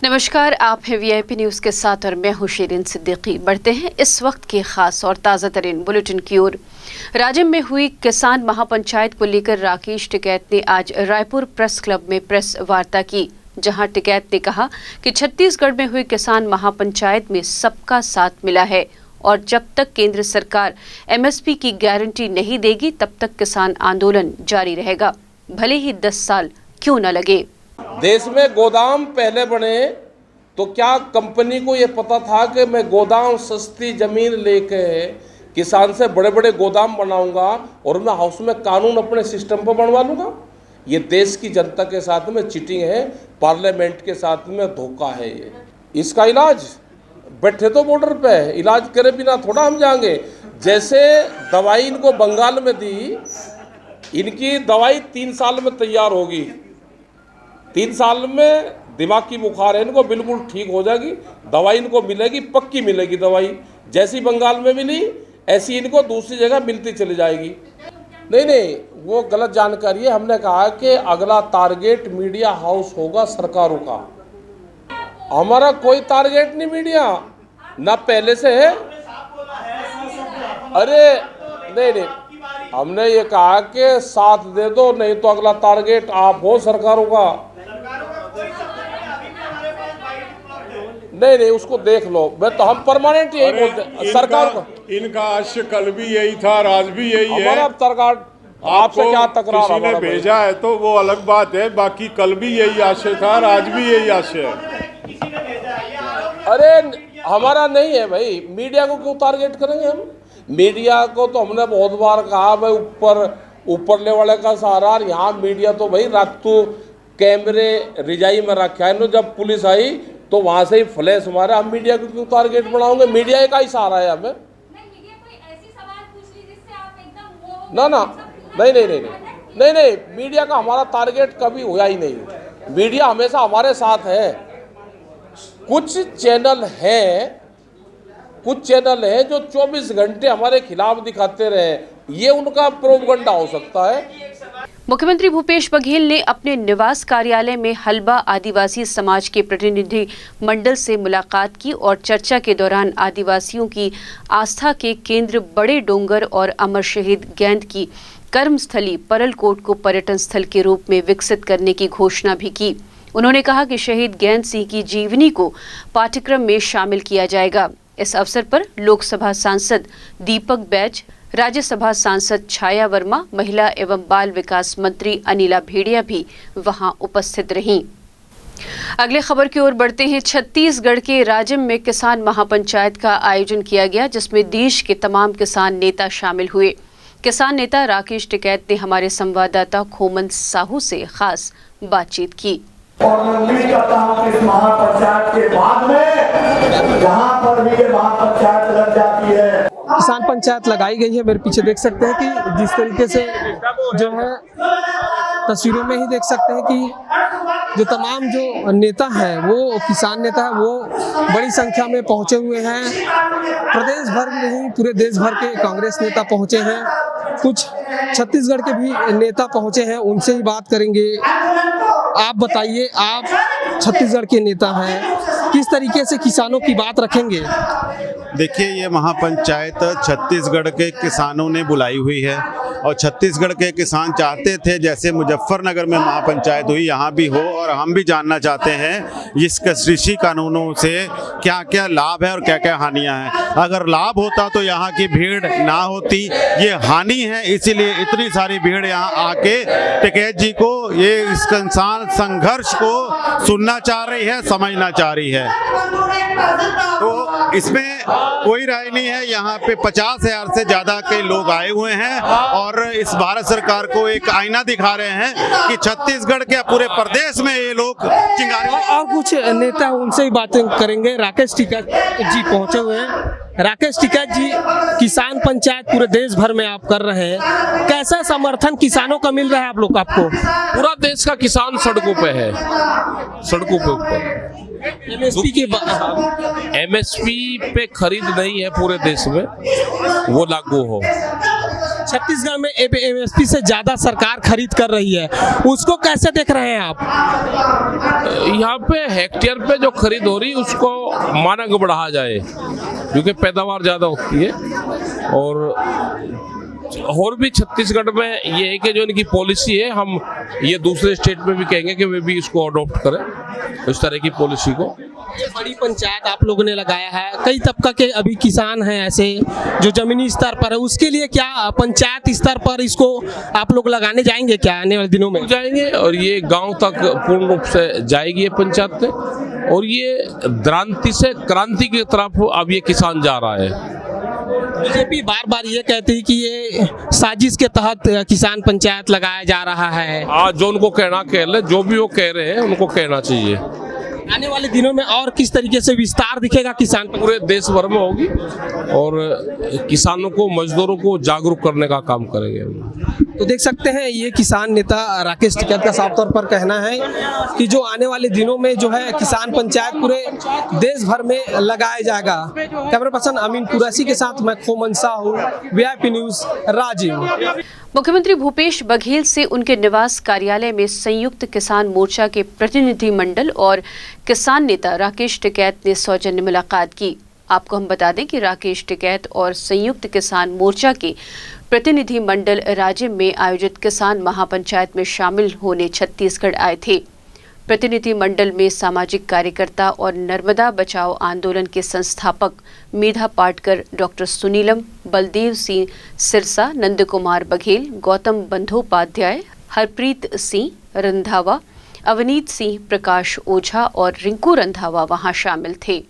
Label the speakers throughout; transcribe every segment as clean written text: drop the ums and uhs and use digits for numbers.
Speaker 1: नमस्कार, आप हैं वीआईपी न्यूज़ के साथ और मैं हूं शीरिन सिद्दीकी। बढ़ते हैं इस वक्त के खास और ताज़ा तरीन बुलेटिन की ओर। राजिम में हुई किसान महापंचायत को लेकर राकेश टिकैत ने आज रायपुर प्रेस क्लब में प्रेस वार्ता की, जहां टिकैत ने कहा कि छत्तीसगढ़ में हुई किसान महापंचायत में सबका साथ मिला है और जब तक केंद्र सरकार एमएसपी की गारंटी नहीं देगी तब तक किसान आंदोलन जारी रहेगा, भले ही 10 साल क्यों न लगे।
Speaker 2: देश में गोदाम पहले बने तो क्या कंपनी को ये पता था कि मैं गोदाम सस्ती ज़मीन लेके किसान से बड़े बड़े गोदाम बनाऊंगा और मैं हाउस में कानून अपने सिस्टम पर बनवा लूँगा? ये देश की जनता के साथ में चीटिंग है, पार्लियामेंट के साथ में धोखा है। ये इसका इलाज बैठे तो बॉर्डर पे है, इलाज करे बिना थोड़ा हम जाएंगे। जैसे दवाई इनको बंगाल में दी, इनकी दवाई 3 साल में तैयार होगी, 3 साल में दिमाग की बुखार है इनको बिल्कुल ठीक हो जाएगी, दवाई इनको मिलेगी, पक्की मिलेगी दवाई। जैसी बंगाल में मिली ऐसी इनको दूसरी जगह मिलती चली जाएगी। नहीं, वो गलत जानकारी है। हमने कहा कि अगला टारगेट मीडिया हाउस होगा सरकारों का। हमारा कोई टारगेट नहीं मीडिया, ना पहले से है। अरे नहीं, हमने ये कहा कि साथ दे दो, नहीं तो अगला टारगेट आप हो सरकारों का। नहीं, उसको देख लो। मैं तो हम परमानेंट यही बोलते सरकार को।
Speaker 3: इनका आशय कल भी यही था, आज भी यही है।
Speaker 2: हमारा सरकार आपसे क्या तकरार?
Speaker 3: किसी ने भेजा है तो वो अलग बात है, बाकी कल भी यही आशय था और आज भी यही आशय है।
Speaker 2: अरे हमारा नहीं है भाई, मीडिया को क्यों टारगेट करेंगे हम? मीडिया को तो हमने बहुत बार कहा भाई ऊपर ले वाले का सहारा। यहाँ मीडिया तो भाई रातू कैमरे रिजाई में रखा है, जब पुलिस आई तो वहाँ से ही फ्लैश मारे। हम मीडिया को क्यों टारगेट बनाओगे? मीडिया का ही सहारा है हमें। ना, नहीं, मीडिया का हमारा टारगेट कभी हुआ ही नहीं। मीडिया हमेशा हमारे साथ है। कुछ चैनल हैं जो 24 घंटे हमारे खिलाफ दिखाते रहे, ये उनका प्रोपगंडा हो सकता है।
Speaker 1: मुख्यमंत्री भूपेश बघेल ने अपने निवास कार्यालय में हल्बा आदिवासी समाज के प्रतिनिधि मंडल से मुलाकात की और चर्चा के दौरान आदिवासियों की आस्था के केंद्र बड़े डोंगर और अमर शहीद गैंद की कर्मस्थली परलकोट को पर्यटन स्थल के रूप में विकसित करने की घोषणा भी की। उन्होंने कहा कि शहीद गैंद सिंह की जीवनी को पाठ्यक्रम में शामिल किया जाएगा। इस अवसर पर लोकसभा सांसद दीपक बैज, राज्यसभा सांसद छाया वर्मा, महिला एवं बाल विकास मंत्री अनिला भेड़िया भी वहां उपस्थित रहीं। अगले खबर की ओर बढ़ते हैं। छत्तीसगढ़ के राजिम में किसान महापंचायत का आयोजन किया गया, जिसमें देश के तमाम किसान नेता शामिल हुए। किसान नेता राकेश टिकैत ने हमारे संवाददाता खोमन साहू से खास बातचीत की।
Speaker 4: और उम्मीद करता हूं कि इस महापंचायत के बाद में जहां पर भी ये महापंचायत लग जाती है,
Speaker 5: किसान पंचायत लगाई गई है। मेरे पीछे देख सकते हैं कि जिस तरीके से जो है तस्वीरों में ही देख सकते हैं कि जो तमाम जो नेता हैं, वो किसान नेता है, वो बड़ी संख्या में पहुंचे हुए हैं। प्रदेश भर में नहीं, पूरे देश भर के कांग्रेस नेता पहुंचे हैं। कुछ छत्तीसगढ़ के भी नेता पहुंचे हैं, उनसे ही बात करेंगे। आप बताइए, आप छत्तीसगढ़ के नेता हैं, किस तरीके से किसानों की बात रखेंगे?
Speaker 6: देखिए, ये महापंचायत छत्तीसगढ़ के किसानों ने बुलाई हुई है और छत्तीसगढ़ के किसान चाहते थे जैसे मुजफ्फरनगर में महापंचायत हुई, यहाँ भी हो। और हम भी जानना चाहते हैं इस कृषि कानूनों से क्या क्या लाभ है और क्या क्या हानियाँ हैं। अगर लाभ होता तो यहाँ की भीड़ ना होती, ये हानि है, इसीलिए इतनी सारी भीड़ यहाँ आके टिकैत जी को ये इस किसान संघर्ष को सुनना चाह रही है, समझना चाह रही है। तो इसमें कोई राय नहीं है। यहाँ पे 50,000 से ज्यादा के लोग आए हुए हैं और इस भारत सरकार को एक आईना दिखा रहे हैं कि छत्तीसगढ़ के पूरे प्रदेश में ये लोग चिंगारी।
Speaker 5: और कुछ नेता, उनसे ही बातें करेंगे। राकेश टिकैत जी पहुंचे हुए हैं। राकेश टिकैत जी, किसान पंचायत पूरे देश भर में आप कर रहे हैं, कैसा समर्थन किसानों का मिल रहा है आप लोग? आपको
Speaker 7: पूरा देश का किसान सड़कों पे है, सड़कों पे ऊपर।
Speaker 5: एमएसपी के
Speaker 7: एमएसपी पे खरीद नहीं है पूरे देश में, वो लागू हो।
Speaker 5: छत्तीसगढ़ में एमएसपी से ज्यादा सरकार खरीद कर रही है, उसको कैसे देख रहे हैं आप?
Speaker 7: यहाँ पे हेक्टेयर पे जो खरीद हो रही उसको मानक बढ़ाया जाए, क्योंकि पैदावार ज़्यादा होती है। और भी छत्तीसगढ़ में ये है कि जो इनकी पॉलिसी है, हम ये दूसरे स्टेट में भी कहेंगे कि वे भी इसको अडॉप्ट करें, इस तरह की पॉलिसी को।
Speaker 5: ये बड़ी पंचायत आप लोगों ने लगाया है, कई तबका के अभी किसान हैं ऐसे जो जमीनी स्तर पर है, उसके लिए क्या पंचायत स्तर पर इसको आप लोग लगाने जाएंगे क्या आने वाले दिनों में?
Speaker 7: जाएंगे और ये गांव तक पूर्ण रूप से जाएगी ये पंचायत में, और ये द्रांति से क्रांति की तरफ अब ये किसान जा रहा है।
Speaker 5: बीजेपी बार बार ये कहती है कि ये साजिश के तहत किसान पंचायत लगाया जा रहा है।
Speaker 7: आज जो उनको कहना कह ले, जो भी वो कह रहे हैं उनको कहना चाहिए।
Speaker 5: आने वाले दिनों में और किस तरीके से विस्तार दिखेगा किसान पंचायत?
Speaker 7: पूरे देश भर में होगी और किसानों को, मजदूरों को जागरूक करने का काम करेंगे।
Speaker 5: तो देख सकते हैं ये किसान नेता राकेश टिकैत का साफ तौर पर कहना है कि जो आने वाले दिनों में जो है किसान पंचायत पूरे देश भर में लगाया जाएगा। कैमरा पर्सन अमीन कुरैशी के साथ मैं खोमन साहू, वीआईपी न्यूज, राजीव।
Speaker 1: मुख्यमंत्री भूपेश बघेल से उनके निवास कार्यालय में संयुक्त किसान मोर्चा के प्रतिनिधि मंडल और किसान नेता राकेश टिकैत ने सौजन्य मुलाकात की। आपको हम बता दें कि राकेश टिकैत और संयुक्त किसान मोर्चा के प्रतिनिधि मंडल राज्य में आयोजित किसान महापंचायत में शामिल होने छत्तीसगढ़ आए थे। प्रतिनिधि मंडल में सामाजिक कार्यकर्ता और नर्मदा बचाओ आंदोलन के संस्थापक मेधा पाटकर, डॉक्टर सुनीलम, बलदेव सिंह सिरसा, नंद कुमार बघेल, गौतम बंदोपाध्याय, हरप्रीत सिंह रंधावा, अवनीत सिंह, प्रकाश ओझा और रिंकू रंधावा वहां शामिल थे।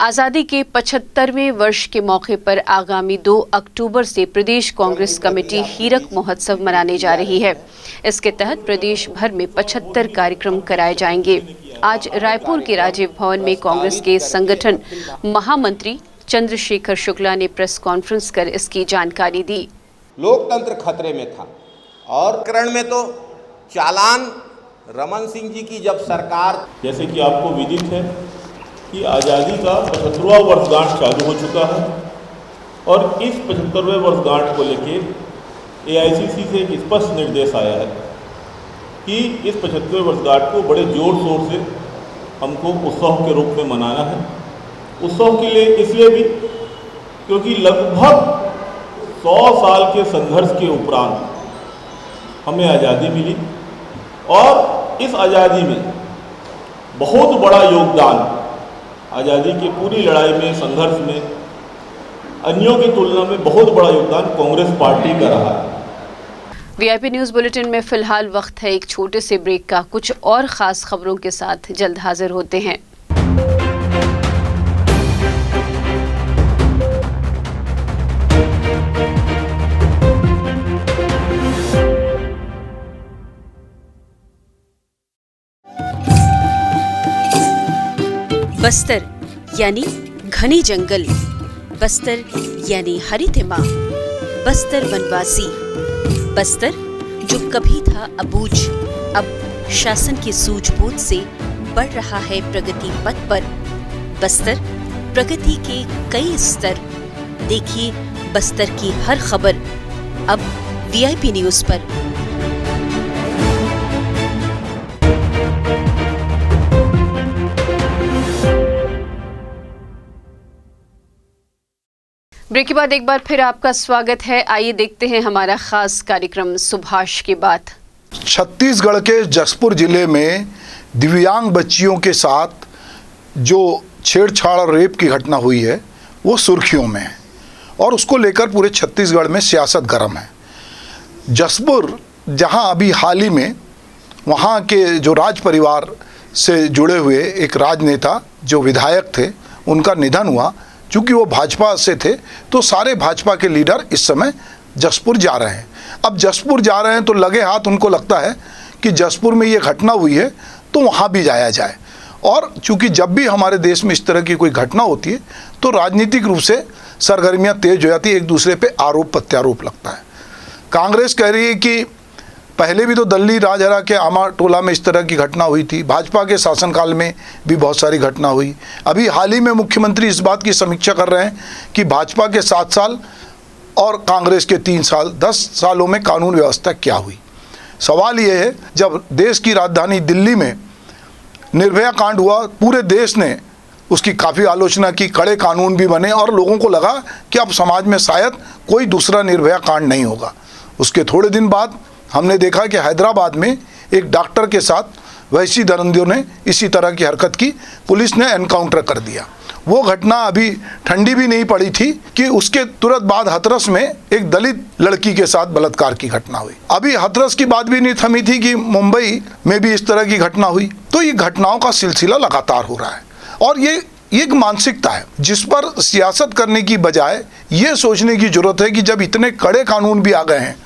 Speaker 1: आज़ादी के 75वें वर्ष के मौके पर आगामी 2 अक्टूबर से प्रदेश कांग्रेस कमेटी हीरक महोत्सव मनाने जा रही है। इसके तहत प्रदेश भर में 75 कार्यक्रम कराए जाएंगे। आज रायपुर के राजीव भवन में कांग्रेस के संगठन महामंत्री चंद्रशेखर शुक्ला ने प्रेस कॉन्फ्रेंस कर इसकी जानकारी दी।
Speaker 8: लोकतंत्र खतरे में था और करण में तो चालान रमन सिंह जी की जब सरकार,
Speaker 3: जैसे कि आपको विदित है कि आज़ादी का 75वां वर्षगांठ चालू हो चुका है और इस 75वें वर्षगांठ को लेके एआईसीसी से एक स्पष्ट निर्देश आया है कि इस 75वें वर्षगांठ को बड़े जोर शोर से हमको उत्सव के रूप में मनाना है। उत्सव के लिए इसलिए भी क्योंकि लगभग 100 साल के संघर्ष के उपरांत हमें आज़ादी मिली और इस आज़ादी में बहुत बड़ा योगदान, आज़ादी की पूरी लड़ाई में, संघर्ष में अन्यों की तुलना में बहुत बड़ा योगदान कांग्रेस पार्टी का रहा है।
Speaker 1: वीआईपी न्यूज बुलेटिन में फिलहाल वक्त है एक छोटे से ब्रेक का। कुछ और खास खबरों के साथ जल्द हाजिर होते हैं। बस्तर यानी घने जंगल, बस्तर यानी हरितिमा, बस्तर वनवासी, बस्तर जो कभी था अबूझ, अब शासन की सूझबूझ से बढ़ रहा है प्रगति पथ पर। बस्तर प्रगति के कई स्तर, देखिए बस्तर की हर खबर अब वीआईपी न्यूज पर। ब्रेक के बाद एक बार फिर आपका स्वागत है। आइए देखते हैं हमारा खास कार्यक्रम सुभाष की बात।
Speaker 9: छत्तीसगढ़ के जसपुर जिले में दिव्यांग बच्चियों के साथ जो छेड़छाड़ और रेप की घटना हुई है वो सुर्खियों में है और उसको लेकर पूरे छत्तीसगढ़ में सियासत गर्म है। जसपुर जहां अभी हाल ही में वहां के जो राज परिवार से जुड़े हुए एक राजनेता जो विधायक थे उनका निधन हुआ। चूँकि वो भाजपा से थे तो सारे भाजपा के लीडर इस समय जसपुर जा रहे हैं। अब जसपुर जा रहे हैं तो लगे हाथ उनको लगता है कि जसपुर में ये घटना हुई है तो वहाँ भी जाया जाए। और चूँकि जब भी हमारे देश में इस तरह की कोई घटना होती है तो राजनीतिक रूप से सरगर्मियाँ तेज हो जाती है, एक दूसरे पे आरोप प्रत्यारोप लगता है। कांग्रेस कह रही है कि पहले भी तो दल्ली राजहरा के आमाटोला में इस तरह की घटना हुई थी, भाजपा के शासनकाल में भी बहुत सारी घटना हुई। अभी हाल ही में मुख्यमंत्री इस बात की समीक्षा कर रहे हैं कि भाजपा के 7 साल और कांग्रेस के 3 साल, 10 सालों में कानून व्यवस्था क्या हुई। सवाल ये है, जब देश की राजधानी दिल्ली में निर्भया कांड हुआ, पूरे देश ने उसकी काफ़ी आलोचना की, कड़े कानून भी बने और लोगों को लगा कि अब समाज में शायद कोई दूसरा निर्भया कांड नहीं होगा। उसके थोड़े दिन बाद हमने देखा कि हैदराबाद में एक डॉक्टर के साथ वैसी दरिंदों ने इसी तरह की हरकत की, पुलिस ने एनकाउंटर कर दिया। वो घटना अभी ठंडी भी नहीं पड़ी थी कि उसके तुरंत बाद हाथरस में एक दलित लड़की के साथ बलात्कार की घटना हुई। अभी हाथरस की बात भी नहीं थमी थी कि मुंबई में भी इस तरह की घटना हुई। तो ये घटनाओं का सिलसिला लगातार हो रहा है और ये एक मानसिकता है जिस पर सियासत करने की बजाय ये सोचने की जरूरत है कि जब इतने कड़े कानून भी आ गए हैं,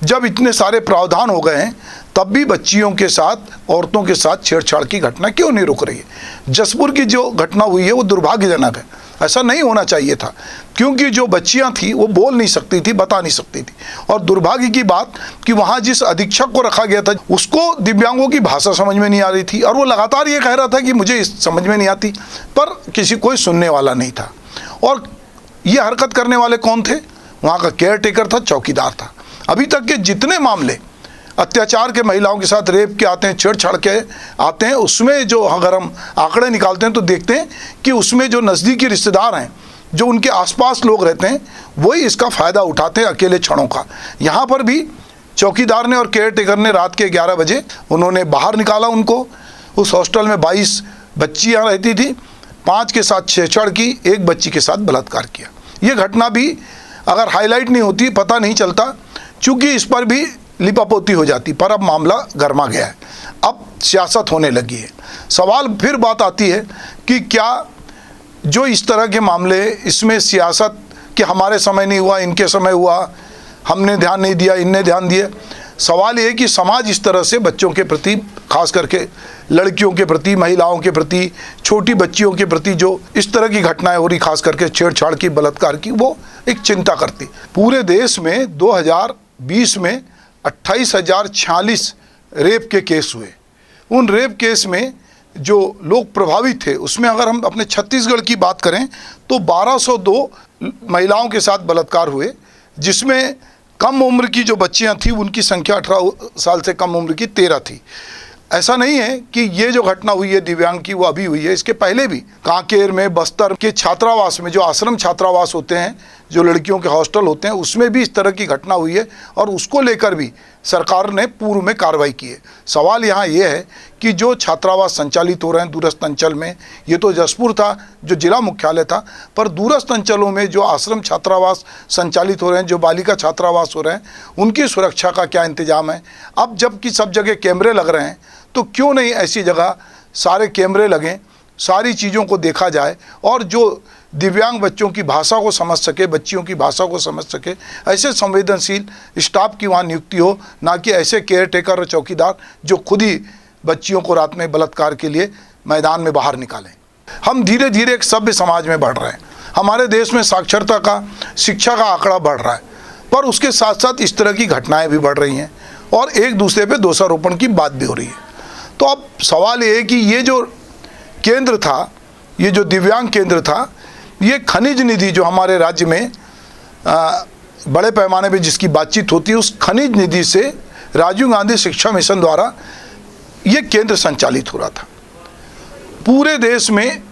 Speaker 9: जब इतने सारे प्रावधान हो गए हैं, तब भी बच्चियों के साथ, औरतों के साथ छेड़छाड़ की घटना क्यों नहीं रुक रही है। जसपुर की जो घटना हुई है वो दुर्भाग्यजनक है, ऐसा नहीं होना चाहिए था, क्योंकि जो बच्चियां थी वो बोल नहीं सकती थी, बता नहीं सकती थी। और दुर्भाग्य की बात कि वहाँ जिस अधीक्षक को रखा गया था उसको दिव्यांगों की भाषा समझ में नहीं आ रही थी और वो लगातार ये कह रहा था कि मुझे समझ में नहीं आती, पर किसी कोई सुनने वाला नहीं था। और ये हरकत करने वाले कौन थे? वहाँ का केयर टेकर था, चौकीदार था। अभी तक के जितने मामले अत्याचार के, महिलाओं के साथ रेप के आते हैं, छेड़छाड़ के आते हैं, उसमें जो अगर हम आंकड़े निकालते हैं तो देखते हैं कि उसमें जो नज़दीकी रिश्तेदार हैं, जो उनके आसपास लोग रहते हैं, वही इसका फ़ायदा उठाते हैं अकेले क्षणों का। यहाँ पर भी चौकीदार ने और केयर टेकर ने रात के 11 बजे उन्होंने बाहर निकाला उनको। उस हॉस्टल में 22 बच्चियाँ रहती थी, 5 के साथ छेड़छाड़ की, 1 बच्ची के साथ बलात्कार किया। ये घटना भी अगर हाईलाइट नहीं होती, पता नहीं चलता, चूँकि इस पर भी लिपापोती हो जाती, पर अब मामला गर्मा गया है, अब सियासत होने लगी है। सवाल फिर बात आती है कि क्या जो इस तरह के मामले, इसमें सियासत कि हमारे समय नहीं हुआ, इनके समय हुआ, हमने ध्यान नहीं दिया, इनने ध्यान दिया। सवाल ये है कि समाज इस तरह से बच्चों के प्रति, खास करके लड़कियों के प्रति, महिलाओं के प्रति, छोटी बच्चियों के प्रति जो इस तरह की घटनाएं हो रही, खास करके छेड़छाड़ की, बलात्कार की, वो एक चिंता करती। पूरे देश में 2020 में 28,046 रेप के केस हुए। उन रेप केस में जो लोग प्रभावित थे, उसमें अगर हम अपने छत्तीसगढ़ की बात करें तो 1202 महिलाओं के साथ बलात्कार हुए, जिसमें कम उम्र की जो बच्चियां थी उनकी संख्या 18 साल से कम उम्र की 13 थी। ऐसा नहीं है कि ये जो घटना हुई है दिव्यांग की वो अभी हुई है, इसके पहले भी कांकेर में, बस्तर के छात्रावास में, जो आश्रम छात्रावास होते हैं, जो लड़कियों के हॉस्टल होते हैं, उसमें भी इस तरह की घटना हुई है और उसको लेकर भी सरकार ने पूर्व में कार्रवाई की है। सवाल यहाँ ये है कि जो छात्रावास संचालित हो रहे हैं दूरस्थ अंचल में, ये तो जसपुर था जो जिला मुख्यालय था, पर दूरस्थ अंचलों में जो आश्रम छात्रावास संचालित हो रहे हैं, जो बालिका छात्रावास हो रहे हैं, उनकी सुरक्षा का क्या इंतजाम है। अब जबकि सब जगह कैमरे लग रहे हैं, तो क्यों नहीं ऐसी जगह सारे कैमरे लगें, सारी चीज़ों को देखा जाए और जो दिव्यांग बच्चों की भाषा को समझ सके, बच्चियों की भाषा को समझ सके, ऐसे संवेदनशील स्टाफ की वहाँ नियुक्ति हो, ना कि ऐसे केयर टेकर और चौकीदार जो खुद ही बच्चियों को रात में बलात्कार के लिए मैदान में बाहर निकालें। हम धीरे धीरे एक सभ्य समाज में बढ़ रहे हैं। हमारे देश में साक्षरता का, शिक्षा का आंकड़ा बढ़ रहा है, पर उसके साथ साथ इस तरह की घटनाएँ भी बढ़ रही हैं और एक दूसरे पर दोषारोपण की बात भी हो रही है। तो अब सवाल ये है कि ये जो केंद्र था, ये जो दिव्यांग केंद्र था, ये खनिज निधि जो हमारे राज्य में बड़े पैमाने पे जिसकी बातचीत होती है, उस खनिज निधि से राजीव गांधी शिक्षा मिशन द्वारा ये केंद्र संचालित हो रहा था। पूरे देश में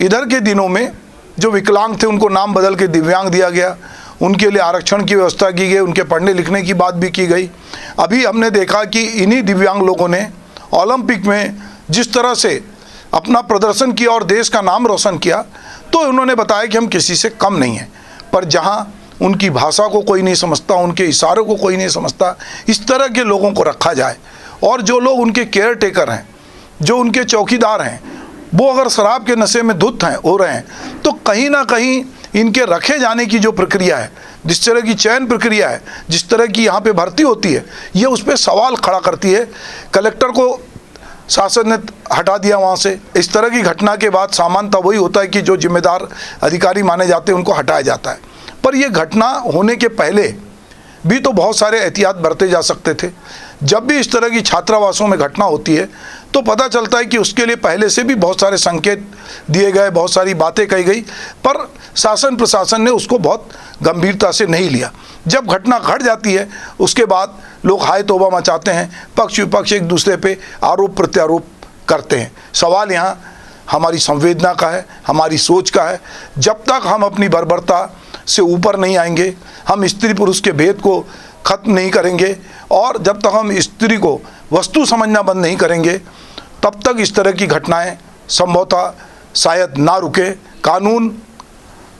Speaker 9: इधर के दिनों में जो विकलांग थे उनको नाम बदल के दिव्यांग दिया गया, उनके लिए आरक्षण की व्यवस्था की गई, उनके पढ़ने लिखने की बात भी की गई। अभी हमने देखा कि इन्हीं दिव्यांग लोगों ने ओलंपिक में जिस तरह से अपना प्रदर्शन किया और देश का नाम रोशन किया, तो उन्होंने बताया कि हम किसी से कम नहीं हैं। पर जहां उनकी भाषा को कोई नहीं समझता, उनके इशारों को कोई नहीं समझता, इस तरह के लोगों को रखा जाए और जो लोग उनके केयर टेकर हैं, जो उनके चौकीदार हैं, वो अगर शराब के नशे में धुत हैं, हो रहे हैं, तो कहीं ना कहीं इनके रखे जाने की जो प्रक्रिया है, जिस तरह की चयन प्रक्रिया है, जिस तरह की यहाँ पे भर्ती होती है, ये उस पर सवाल खड़ा करती है। कलेक्टर को शासन ने हटा दिया वहाँ से। इस तरह की घटना के बाद सामान्यतः वही होता है कि जो जिम्मेदार अधिकारी माने जाते हैं उनको हटाया जाता है, पर यह घटना होने के पहले भी तो बहुत सारे एहतियात बरते जा सकते थे। जब भी इस तरह की छात्रावासों में घटना होती है तो पता चलता है कि उसके लिए पहले से भी बहुत सारे संकेत दिए गए, बहुत सारी बातें कही गई, पर शासन प्रशासन ने उसको बहुत गंभीरता से नहीं लिया। जब घटना घट जाती है उसके बाद लोग हाय तौबा मचाते हैं, पक्ष विपक्ष एक दूसरे पे आरोप प्रत्यारोप करते हैं। सवाल यहाँ हमारी संवेदना का है, हमारी सोच का है। जब तक हम अपनी बर्बरता से ऊपर नहीं आएंगे, हम स्त्री पुरुष के भेद को खत्म नहीं करेंगे और जब तक हम स्त्री को वस्तु समझना बंद नहीं करेंगे, तब तक इस तरह की घटनाएं संभवतः शायद ना रुके। कानून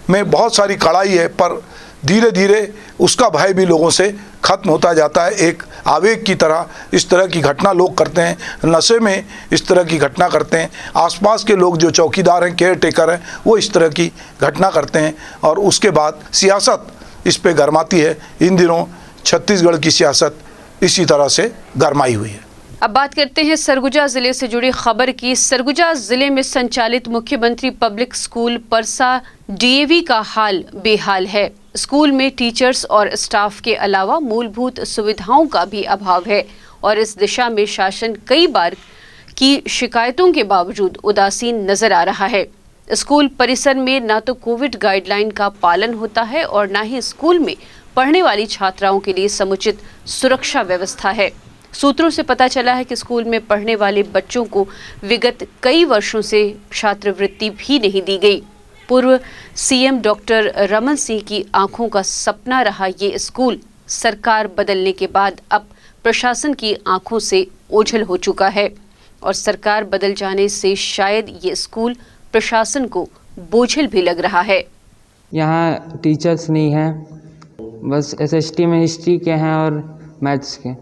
Speaker 9: में बहुत सारी कड़ाई है, पर धीरे धीरे उसका भय भी लोगों से खत्म होता जाता है। एक आवेग की तरह इस तरह की घटना लोग करते हैं, नशे में इस तरह की घटना करते हैं। आसपास के लोग जो चौकीदार हैं, केयर टेकर हैं, वो इस तरह की घटना करते हैं और उसके बाद सियासत इस पे गरमाती है। इन दिनों छत्तीसगढ़ की सियासत इसी तरह से गरमाई हुई है।
Speaker 1: अब बात करते हैं सरगुजा जिले से जुड़ी खबर की। सरगुजा जिले में संचालित मुख्यमंत्री पब्लिक स्कूल परसा डीएवी का हाल बेहाल है। स्कूल में टीचर्स और स्टाफ के अलावा मूलभूत सुविधाओं का भी अभाव है और इस दिशा में शासन कई बार की शिकायतों के बावजूद उदासीन नजर आ रहा है। स्कूल परिसर में न तो कोविड गाइडलाइन का पालन होता है और न ही स्कूल में पढ़ने वाली छात्राओं के लिए समुचित सुरक्षा व्यवस्था है। सूत्रों से पता चला है कि स्कूल में पढ़ने वाले बच्चों को विगत कई वर्षों से छात्रवृत्ति भी नहीं दी गई। पूर्व सीएम डॉक्टर रमन सिंह की आंखों का सपना रहा ये स्कूल सरकार बदलने के बाद अब प्रशासन की आंखों से ओझल हो चुका है और सरकार बदल जाने से शायद ये स्कूल प्रशासन को बोझिल भी लग रहा है।
Speaker 10: यहाँ टीचर्स नहीं हैं, बस एसएसटी में हिस्ट्री के हैं और मैथ्स के,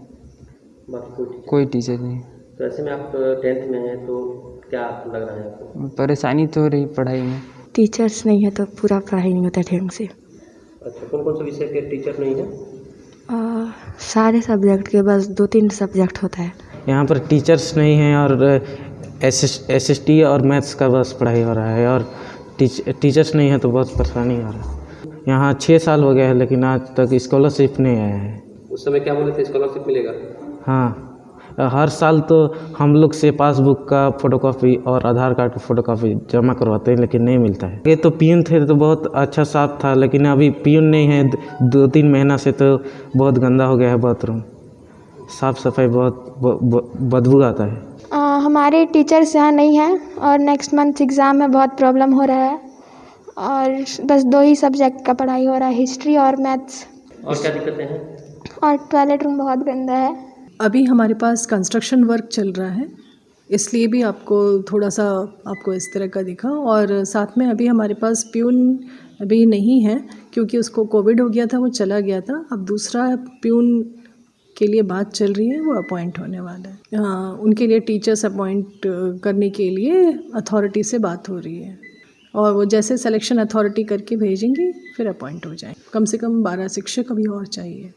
Speaker 10: कोई टीचर नहीं।
Speaker 11: तो ऐसे में आप 10th में हैं तो क्या लग रहा है आपको?
Speaker 10: परेशानी तो हो रही पढ़ाई में।
Speaker 12: टीचर्स नहीं है तो पूरा पढ़ाई नहीं होता ढंग से।
Speaker 11: अच्छा, कौन कौन से विषय के टीचर नहीं हैं?
Speaker 12: सारे सब्जेक्ट के बस 2-3 सब्जेक्ट होता है।
Speaker 10: यहाँ पर टीचर्स नहीं हैं और एसएसटी और मैथ्स का बस पढ़ाई हो रहा है और टीचर्स नहीं है तो बहुत परेशानी हो रहा है। यहाँ 6 साल हो गया है लेकिन आज तक स्कॉलरशिप नहीं आया है।
Speaker 11: उस समय क्या बोले थे स्कॉलरशिप मिलेगा?
Speaker 10: हाँ, हर साल तो हम लोग से पासबुक का फोटोकॉपी और आधार कार्ड का फोटोकॉपी जमा करवाते हैं लेकिन नहीं मिलता है। ये तो पियून थे तो बहुत अच्छा साफ था, लेकिन अभी पियून नहीं है 2-3 महीना से तो बहुत गंदा हो गया है बाथरूम। साफ़ सफाई बहुत बदबू आता है।
Speaker 12: हमारे टीचर्स यहाँ नहीं हैं और नेक्स्ट मंथ एग्ज़ाम में बहुत प्रॉब्लम हो रहा है और बस 2 ही सब्जेक्ट का पढ़ाई हो रहा है, हिस्ट्री और मैथ्स।
Speaker 11: और क्या दिक्कतें हैं?
Speaker 12: और टॉयलेट रूम बहुत गंदा है।
Speaker 13: अभी हमारे पास कंस्ट्रक्शन वर्क चल रहा है, इसलिए भी आपको थोड़ा सा इस तरह का दिखा। और साथ में अभी हमारे पास प्यून अभी नहीं है क्योंकि उसको कोविड हो गया था, वो चला गया था। अब दूसरा प्यून के लिए बात चल रही है, वो अपॉइंट होने वाला है। हाँ, उनके लिए टीचर्स अपॉइंट करने के लिए अथॉरिटी से बात हो रही है और वो जैसे सिलेक्शन अथॉरिटी करके भेजेंगे फिर अपॉइंट हो जाए। कम से कम 12 शिक्षक अभी और चाहिए।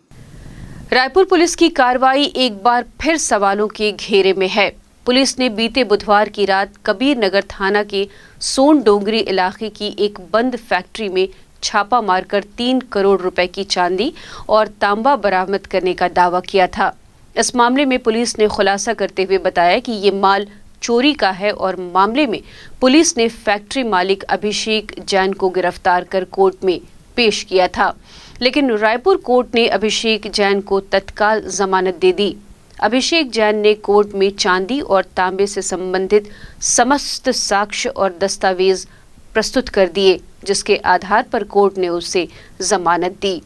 Speaker 1: रायपुर पुलिस की कार्रवाई एक बार फिर सवालों के घेरे में है। पुलिस ने बीते बुधवार की रात कबीर नगर थाना के सोन डोंगरी इलाके की एक बंद फैक्ट्री में छापा मारकर 3 करोड़ रुपए की चांदी और तांबा बरामद करने का दावा किया था। इस मामले में पुलिस ने खुलासा करते हुए बताया कि ये माल चोरी का है और मामले में पुलिस ने फैक्ट्री मालिक अभिषेक जैन को गिरफ्तार कर कोर्ट में पेश किया था, लेकिन रायपुर कोर्ट ने अभिषेक जैन को तत्काल जमानत दे दी। अभिषेक जैन ने कोर्ट में चांदी और तांबे से संबंधित समस्त साक्ष्य और दस्तावेज प्रस्तुत कर दिए, जिसके आधार पर कोर्ट ने उसे जमानत दी।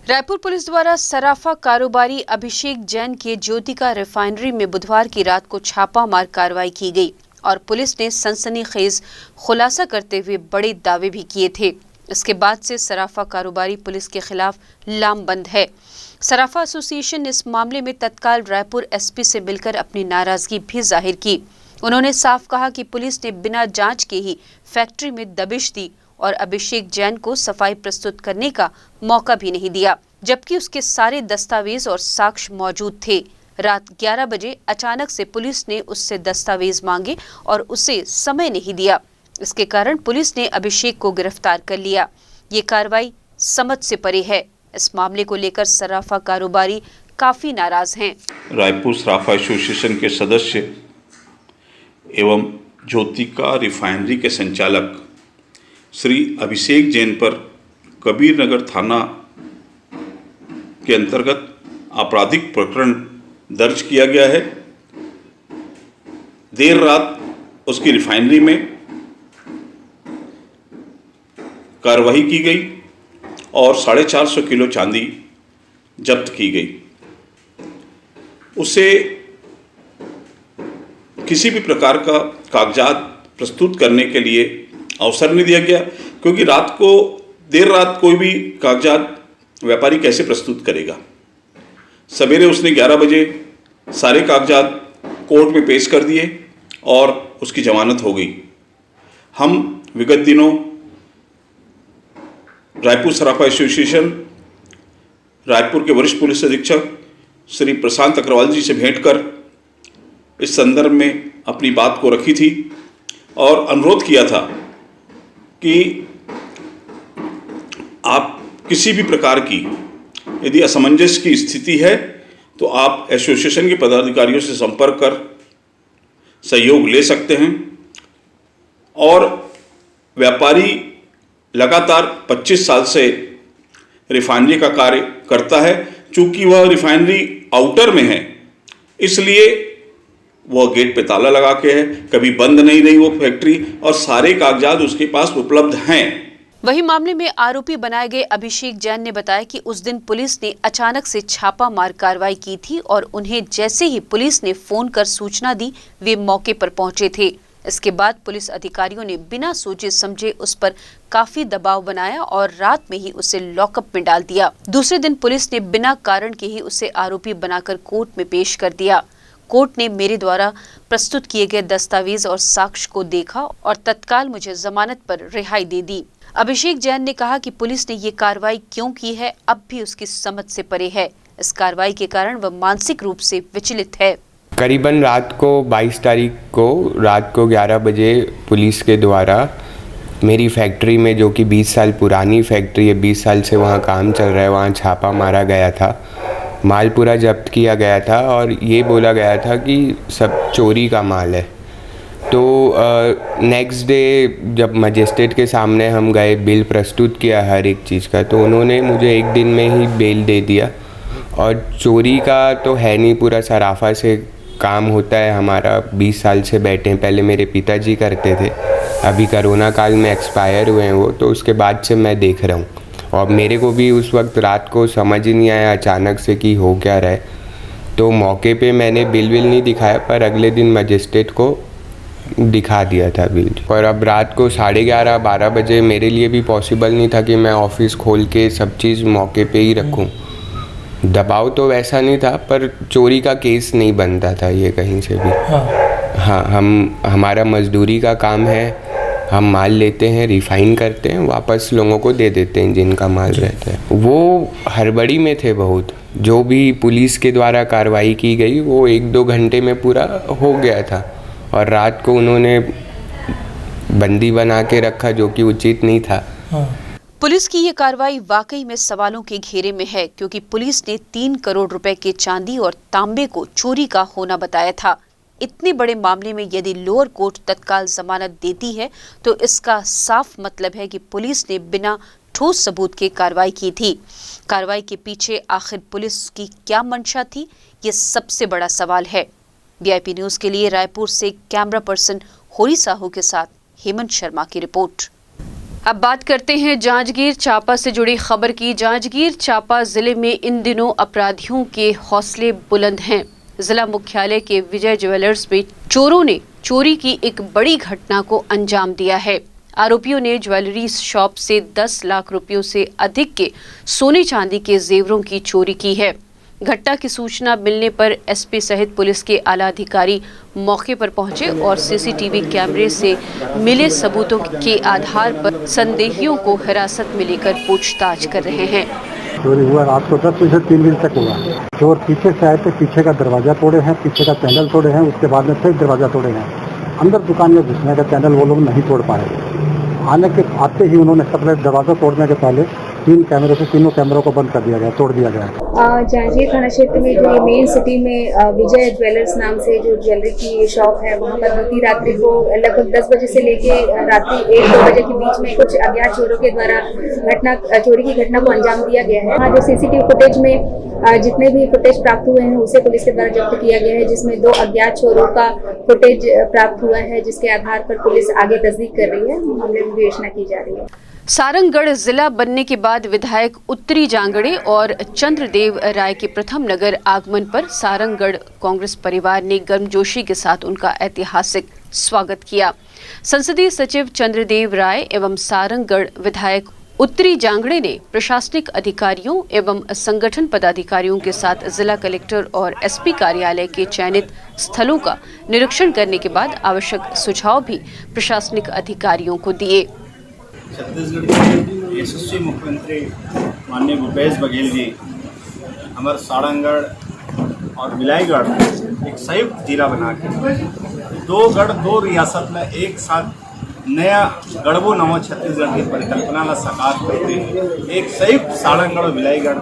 Speaker 1: रायपुर पुलिस द्वारा सराफा कारोबारी अभिषेक जैन के ज्योतिका रिफाइनरी में बुधवार की रात को छापा मार कार्रवाई की गई और पुलिस ने सनसनीखेज खुलासा करते हुए बड़े दावे भी किए थे। इसके बाद से सराफा कारोबारी पुलिस के खिलाफ लामबंद है। सराफा एसोसिएशन ने इस मामले में तत्काल रायपुर एसपी से मिलकर अपनी नाराजगी भी जाहिर की। उन्होंने साफ कहा कि पुलिस ने बिना जांच के ही फैक्ट्री में दबिश दी और अभिषेक जैन को सफाई प्रस्तुत करने का मौका भी नहीं दिया, जबकि उसके सारे दस्तावेज और साक्ष्य मौजूद थे। रात 11 बजे अचानक से पुलिस ने उससे दस्तावेज मांगे और उसे समय नहीं दिया। इसके कारण पुलिस ने अभिषेक को गिरफ्तार कर लिया। ये कार्रवाई समझ से परे है। इस मामले को लेकर सराफा कारोबारी काफी नाराज हैं।
Speaker 14: रायपुर सराफा एसोसिएशन के सदस्य एवं ज्योतिका रिफाइनरी के संचालक श्री अभिषेक जैन पर कबीर नगर थाना के अंतर्गत आपराधिक प्रकरण दर्ज किया गया है। देर रात उसकी रिफाइनरी में कार्रवाई की गई और 450 किलो चांदी जब्त की गई। उसे किसी भी प्रकार का कागजात प्रस्तुत करने के लिए अवसर नहीं दिया गया, क्योंकि देर रात कोई भी कागजात व्यापारी कैसे प्रस्तुत करेगा। सवेरे उसने 11 बजे सारे कागजात कोर्ट में पेश कर दिए और उसकी जमानत हो गई। हम विगत दिनों रायपुर सराफा एसोसिएशन रायपुर के वरिष्ठ पुलिस अधीक्षक श्री प्रशांत अग्रवाल जी से भेंट कर इस संदर्भ में अपनी बात को रखी थी और अनुरोध किया था कि आप किसी भी प्रकार की यदि असमंजस की स्थिति है तो आप एसोसिएशन के पदाधिकारियों से संपर्क कर सहयोग ले सकते हैं। और व्यापारी लगातार 25 साल से रिफाइनरी का कार्य करता है। चूंकि वह रिफाइनरी आउटर में है, इसलिए वह गेट पे ताला लगा के है, कभी बंद नहीं रही वो फैक्ट्री और सारे कागजात उसके पास उपलब्ध हैं।
Speaker 1: वही मामले में आरोपी बनाए गए अभिषेक जैन ने बताया कि उस दिन पुलिस ने अचानक से छापा मार कार्रवाई की थी और उन्हें जैसे ही पुलिस ने फोन कर सूचना दी, वे मौके पर पहुंचे थे। इसके बाद पुलिस अधिकारियों ने बिना सोचे समझे उस पर काफी दबाव बनाया और रात में ही उसे लॉकअप में डाल दिया। दूसरे दिन पुलिस ने बिना कारण के ही उसे आरोपी बनाकर कोर्ट में पेश कर दिया। कोर्ट ने मेरे द्वारा प्रस्तुत किए गए दस्तावेज और साक्ष्य को देखा और तत्काल मुझे जमानत पर रिहाई दे दी। अभिषेक जैन ने कहा कि पुलिस ने ये कार्रवाई क्यों की है अब भी उसकी समझ से परे है। इस कार्रवाई के कारण वह मानसिक रूप से विचलित है।
Speaker 15: करीबन रात को 22 तारीख को रात को 11 बजे पुलिस के द्वारा मेरी फैक्ट्री में, जो कि 20 साल पुरानी फैक्ट्री है, 20 साल से वहाँ काम चल रहा है, वहाँ छापा मारा गया था। माल पूरा जब्त किया गया था और ये बोला गया था कि सब चोरी का माल है। तो नेक्स्ट डे जब मजिस्ट्रेट के सामने हम गए, बिल प्रस्तुत किया हर एक चीज़ का, तो उन्होंने मुझे एक दिन में ही बेल दे दिया। और चोरी का तो है नहीं, पूरा सराफा से काम होता है हमारा। 20 साल से बैठे हैं, पहले मेरे पिताजी करते थे, अभी कोरोना काल में एक्सपायर हुए हैं वो, तो उसके बाद से मैं देख रहा हूँ। और मेरे को भी उस वक्त रात को समझ ही नहीं आया अचानक से कि हो क्या रहा है। तो मौके पे मैंने बिल नहीं दिखाया, पर अगले दिन मजिस्ट्रेट को दिखा दिया था बिल। और अब रात को 11:30-12 बजे मेरे लिए भी पॉसिबल नहीं था कि मैं ऑफिस खोल के सब चीज़ मौके पे ही रखूं। दबाव तो वैसा नहीं था, पर चोरी का केस नहीं बनता था ये कहीं से भी। हाँ, हमारा मजदूरी का काम है, हम माल लेते हैं, रिफाइन करते हैं, वापस लोगों को दे देते हैं जिनका माल रहता है। वो हड़बड़ी में थे बहुत। जो भी पुलिस के द्वारा कार्रवाई की गई वो 1-2 घंटे में पूरा हो गया था और रात को उन्होंने बंदी बना के रखा, जो कि उचित नहीं था।
Speaker 1: पुलिस की ये कार्रवाई वाकई में सवालों के घेरे में है, क्योंकि पुलिस ने 3 करोड़ रुपए के चांदी और तांबे को चोरी का होना बताया था। इतने बड़े मामले में यदि लोअर कोर्ट तत्काल जमानत देती है तो इसका साफ मतलब है कि पुलिस ने बिना ठोस सबूत के कार्रवाई की थी। कार्रवाई के पीछे आखिर पुलिस की क्या मंशा थी, ये सबसे बड़ा सवाल है। वीआईपी न्यूज़ के लिए रायपुर से कैमरा पर्सन होरी साहू के साथ हेमंत शर्मा की रिपोर्ट। अब बात करते हैं जांजगीर चांपा से जुड़ी खबर की। जांजगीर चांपा जिले में इन दिनों अपराधियों के हौसले बुलंद हैं। जिला मुख्यालय के विजय ज्वेलर्स में चोरों ने चोरी की एक बड़ी घटना को अंजाम दिया है। आरोपियों ने ज्वेलरी शॉप से 10 लाख रुपयों से अधिक के सोने चांदी के जेवरों की चोरी की है। घटना की सूचना मिलने पर एसपी सहित पुलिस के आला अधिकारी मौके पर पहुंचे और सीसीटीवी कैमरे से मिले सबूतों के आधार पर संदेहियों को हिरासत में लेकर पूछताछ कर रहे हैं।
Speaker 16: चोरी हुआ रात को 10 बजे 3 बजे तक हुआ। चोर पीछे से आए थे, पीछे का दरवाजा तोड़े हैं, पीछे का पैनल तोड़े हैं, उसके बाद में फिर दरवाजा तोड़े हैं। अंदर दुकान में घुसने का पैनल वो लोग नहीं तोड़ पाए। आते ही उन्होंने सबसे दरवाजा तोड़ने के पहले 3 कैमरे से तीनों कैमरों को बंद कर दिया गया, तोड़ दिया गया।
Speaker 12: जांजगीर थाना क्षेत्र में जो ये मेन सिटी में विजय ज्वेलर्स नाम से जो ज्वेलरी की शॉप है, वहाँ पर बीती रात्रि को लगभग 10 बजे से लेके रात्रि 1-2 बजे के बीच में कुछ अज्ञात चोरों के द्वारा चोरी की घटना को अंजाम दिया गया है। जो सीसीटीवी फुटेज में जितने भी फुटेज प्राप्त हुए हैं उसे पुलिस के द्वारा जब्त किया गया है, जिसमें 2 अज्ञात चोरों का फुटेज प्राप्त हुआ है, जिसके आधार पर पुलिस आगे तस्दीक कर रही है, मामले में विवेचना की जा रही है।
Speaker 1: सारंगगढ़ जिला बनने के बाद विधायक उत्तरी जांगड़े और चंद्रदेव राय के प्रथम नगर आगमन पर सारंगगढ़ कांग्रेस परिवार ने गर्मजोशी के साथ उनका ऐतिहासिक स्वागत किया। संसदीय सचिव चंद्रदेव राय एवं सारंगगढ़ विधायक उत्तरी जांगड़े ने प्रशासनिक अधिकारियों एवं संगठन पदाधिकारियों के साथ जिला कलेक्टर और एसपी कार्यालय के चयनित स्थलों का निरीक्षण करने के बाद आवश्यक सुझाव भी प्रशासनिक अधिकारियों को दिए।
Speaker 17: छत्तीसगढ़ के यशस्वी मुख्यमंत्री माननीय भूपेश बघेल जी हमारे सारंगगढ़ और बिलाईगढ़ एक संयुक्त जिला बना के 2 गढ़ 2 रियासत में एक साथ नया गढ़बो नवा छत्तीसगढ़ की परिकल्पना ला साकार करते हैं एक संयुक्त सारंगगढ़ और बिलाईगढ़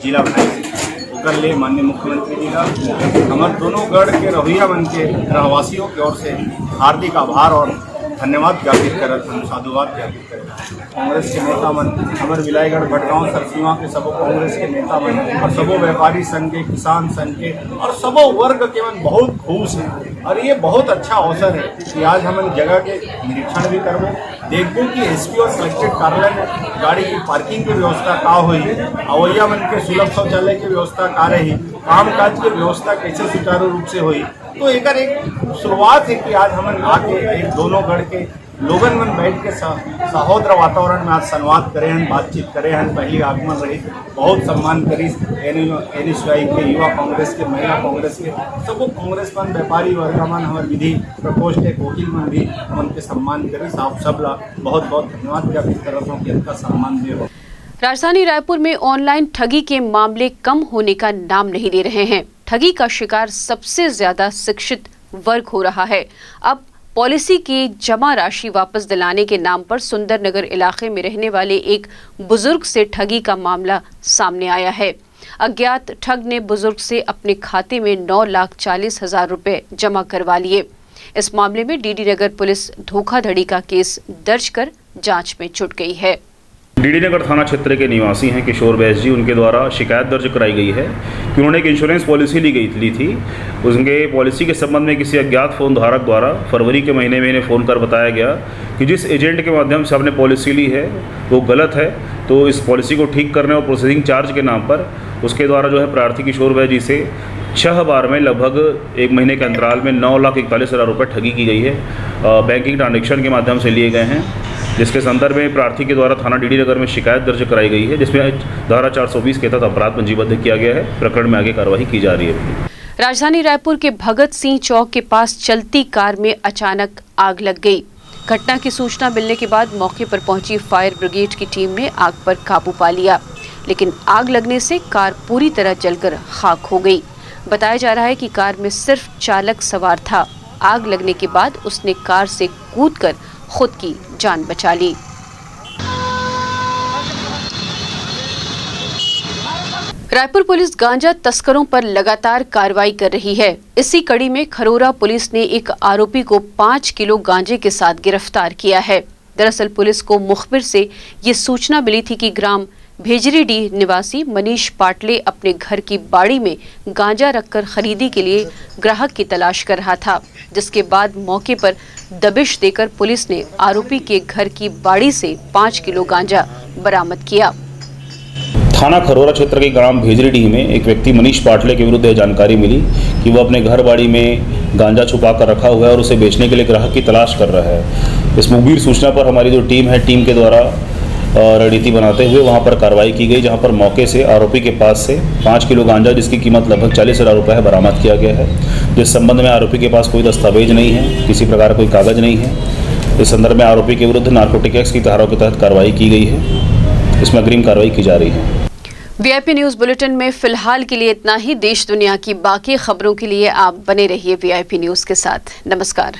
Speaker 17: जिला बनाए ओकर ले माननीय मुख्यमंत्री जी का हमारे दोनों गढ़ के रवैया बन के रहवासियों की ओर से हार्दिक आभार और धन्यवाद ज्ञापित करत हम, साधुवाद ज्ञापित करत। कांग्रेस के नेता मन हमारे विलायगढ़ भटगांव सरसीमा के सबो कांग्रेस के नेता मन और सबो व्यापारी संघ के, किसान संघ के और सबो वर्ग के मन बहुत खुश हैं और ये बहुत अच्छा अवसर है कि आज हम जगह के निरीक्षण भी करबो, देखबो कि एसपी और कलेक्ट्रेट कार्यालय में गाड़ी की पार्किंग की व्यवस्था का हुई, अवैया मन के सुलभ शौचालय की व्यवस्था का रही, काम काज की व्यवस्था कैसे सुचारू रूप से हुई। तो एक शुरुआत है कि आज हम आके एक दोनों गढ़ के लोगन मन बैठ के सहोदर वातावरण में आज संवाद करे हैं, बातचीत करे हैं। पहली आगमन रही बहुत सम्मान करी एनएसयूआई के, युवा कांग्रेस के, महिला कांग्रेस के, सब कांग्रेस मन व्यापारी वर्ग मन हमारे विधि प्रकोष्ठ के वकील मन भी मन के सम्मान करी। आप सब ला बहुत बहुत धन्यवाद ज्ञापित करता हूँ कि इनका सम्मान दे।
Speaker 1: राजधानी रायपुर में ऑनलाइन ठगी के मामले कम होने का नाम नहीं ले रहे हैं। ठगी का शिकार सबसे ज्यादा शिक्षित वर्ग हो रहा है। अब पॉलिसी की जमा राशि वापस दिलाने के नाम पर सुंदरनगर इलाके में रहने वाले एक बुजुर्ग से ठगी का मामला सामने आया है। अज्ञात ठग ने बुजुर्ग से अपने खाते में 9,40,000 रुपए जमा करवा लिए। इस मामले में डीडी नगर पुलिस धोखाधड़ी का केस दर्ज कर जांच में जुट गई है।
Speaker 18: डीडी नगर थाना क्षेत्र के निवासी हैं किशोर बैस जी, उनके द्वारा शिकायत दर्ज कराई गई है कि उन्होंने एक इंश्योरेंस पॉलिसी ली थी। उनके पॉलिसी के संबंध में किसी अज्ञात फ़ोन धारक द्वारा फरवरी के महीने में इन्हें फ़ोन कर बताया गया कि जिस एजेंट के माध्यम से आपने पॉलिसी ली है वो गलत है, तो इस पॉलिसी को ठीक करने और प्रोसेसिंग चार्ज के नाम पर उसके द्वारा जो है प्रार्थी किशोर बैस जी से 6 बार में लगभग 1 महीने के अंतराल में 9,41,000 रुपये ठगी की गई है। बैंकिंग ट्रांजेक्शन के माध्यम से लिए गए हैं, जिसके संदर्भ में प्रार्थी के द्वारा थाना डीडी नगर में शिकायत दर्ज कराई गई है, जिसमें धारा 420 के तहत अपराध पंजीबद्ध किया गया है। प्रकरण में आगे कार्रवाई की जा रही है।
Speaker 1: राजधानी रायपुर के भगत सिंह चौक के पास चलती कार में अचानक आग लग गई। घटना की सूचना मिलने के बाद मौके पर पहुंची फायर ब्रिगेड की टीम ने आग पर काबू पा लिया, लेकिन आग लगने से कार पूरी तरह जलकर खाक हो गई। बताया जा रहा है कि कार में सिर्फ चालक सवार था। आग लगने के बाद उसने कार से कूदकर खुद की जान बचा ली। रायपुर पुलिस गांजा तस्करों पर लगातार कार्रवाई कर रही है। इसी कड़ी में खरोरा पुलिस ने एक आरोपी को 5 किलो गांजे के साथ गिरफ्तार किया है। दरअसल पुलिस को मुखबिर से ये सूचना मिली थी कि ग्राम भेजरीडीह निवासी मनीष पाटले अपने घर की बाड़ी में गांजा रखकर खरीदी के लिए ग्राहक की तलाश कर रहा था, जिसके बाद मौके पर दबिश देकर पुलिस ने आरोपी के घर की बाड़ी से 5 किलो गांजा बरामद किया।
Speaker 18: थाना खरोरा क्षेत्र के ग्राम भेजरीडीह में एक व्यक्ति मनीष पाटले के विरुद्ध जानकारी मिली कि वह अपने घर बाड़ी में गांजा छुपा कर रखा हुआ है और उसे बेचने के लिए ग्राहक की तलाश कर रहा है। इस मुखबिर सूचना पर हमारी जो टीम है, टीम के द्वारा रणनीति बनाते हुए वहां पर कार्रवाई की गई, जहां पर मौके से आरोपी के पास से 5 किलो गांजा जिसकी कीमत लगभग 40,000 रुपये है बरामद किया गया है। जिस संबंध में आरोपी के पास कोई दस्तावेज नहीं है, किसी प्रकार कोई कागज नहीं है। इस संदर्भ में आरोपी के विरुद्ध नार्कोटिक एक्ट की धाराओं के तहत कार्रवाई की गई है। इसमें अग्रिम कार्रवाई की जा रही है।
Speaker 1: वीआईपी न्यूज़ बुलेटिन में फिलहाल के लिए इतना ही। देश दुनिया की बाकी खबरों के लिए आप बने रहिए वीआईपी न्यूज़ के साथ। नमस्कार।